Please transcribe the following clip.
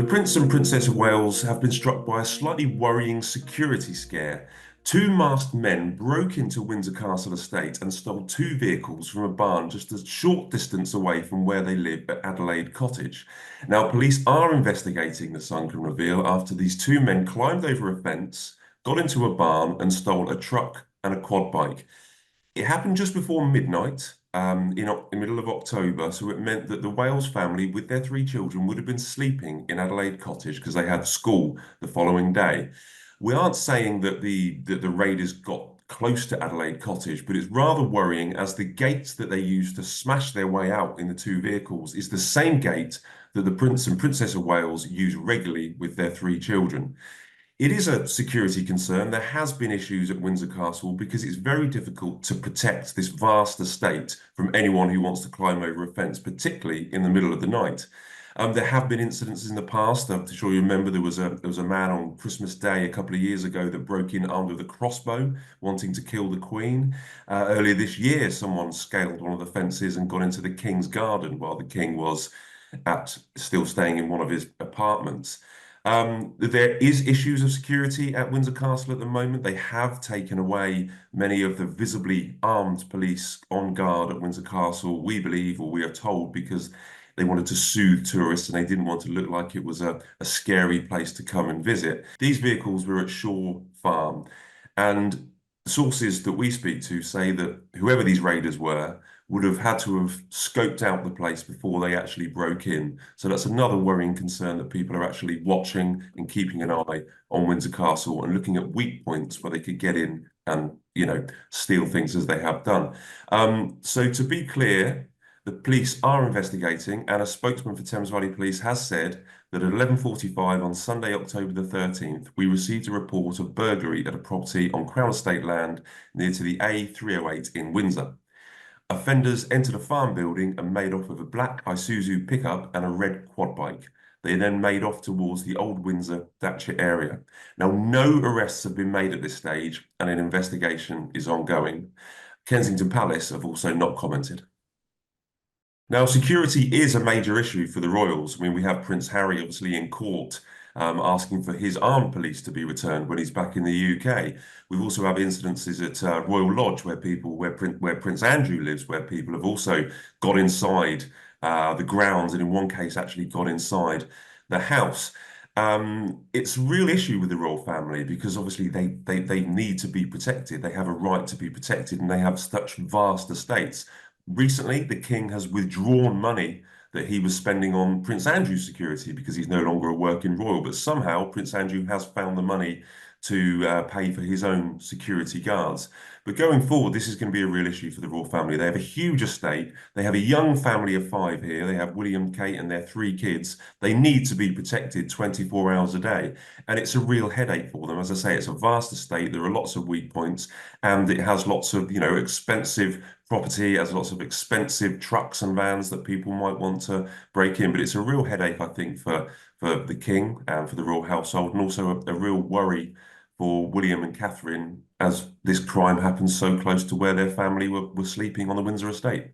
Prince and Princess of Wales have been struck by a slightly worrying security scare. Two masked men broke into Windsor Castle estate and stole two vehicles from a barn just a short distance away from where they live at Adelaide Cottage. Now, police are investigating, the Sun can reveal, after these two men climbed over a fence, got into a barn, and stole a truck and a quad bike. It happened just before midnight in the middle of October, so it meant that the Wales family, with their three children, would have been sleeping in Adelaide Cottage because they had school the following day. We aren't saying that the raiders got close to Adelaide Cottage, but it's rather worrying as the gate that they used to smash their way out in the two vehicles is the same gate that the Prince and Princess of Wales use regularly with their three children. It is a security concern. There has been issues at Windsor Castle because it's very difficult to protect this vast estate from anyone who wants to climb over a fence, particularly in the middle of the night. There have been incidences in the past. I'm sure you remember there was a man on Christmas Day a couple of years ago that broke in armed with a crossbow, wanting to kill the Queen. Earlier this year, someone scaled one of the fences and got into the King's garden while the King was still staying in one of his apartments. There is issues of security at Windsor Castle at the moment. They have taken away many of the visibly armed police on guard at Windsor Castle, we believe, or we are told, because they wanted to soothe tourists and they didn't want to look like it was a scary place to come and visit. These vehicles were at Shaw Farm, and sources that we speak to say that whoever these raiders were would have had to have scoped out the place before they actually broke in. So that's another worrying concern, that people are actually watching and keeping an eye on Windsor Castle and looking at weak points where they could get in and, steal things as they have done. So to be clear, the police are investigating, and a spokesman for Thames Valley Police has said that at 11:45 on Sunday, October the 13th, we received a report of burglary at a property on Crown Estate land near to the A308 in Windsor. Offenders entered a farm building and made off with a black Isuzu pickup and a red quad bike. They then made off towards the Old Windsor, Datchet area. Now, no arrests have been made at this stage, and an investigation is ongoing. Kensington Palace have also not commented. Now, security is a major issue for the royals. I mean, we have Prince Harry obviously in court asking for his armed police to be returned when he's back in the UK. We've also have incidences at Royal Lodge where Prince Andrew lives, where people have also got inside the grounds, and in one case actually got inside the house. It's a real issue with the royal family because obviously they need to be protected. They have a right to be protected, and they have such vast estates. Recently, the King has withdrawn money that he was spending on Prince Andrew's security because he's no longer a working royal. But somehow Prince Andrew has found the money to pay for his own security guards. But going forward, this is going to be a real issue for the royal family. They have a huge estate. They have a young family of five here. They have William, Kate, and their three kids. They need to be protected 24 hours a day. And it's a real headache for them. As I say, it's a vast estate. There are lots of weak points, and it has lots of, expensive property, has lots of expensive trucks and vans that people might want to break in. But it's a real headache, I think, for the King and for the royal household, and also a real worry for William and Catherine as this crime happens so close to where their family were sleeping on the Windsor estate.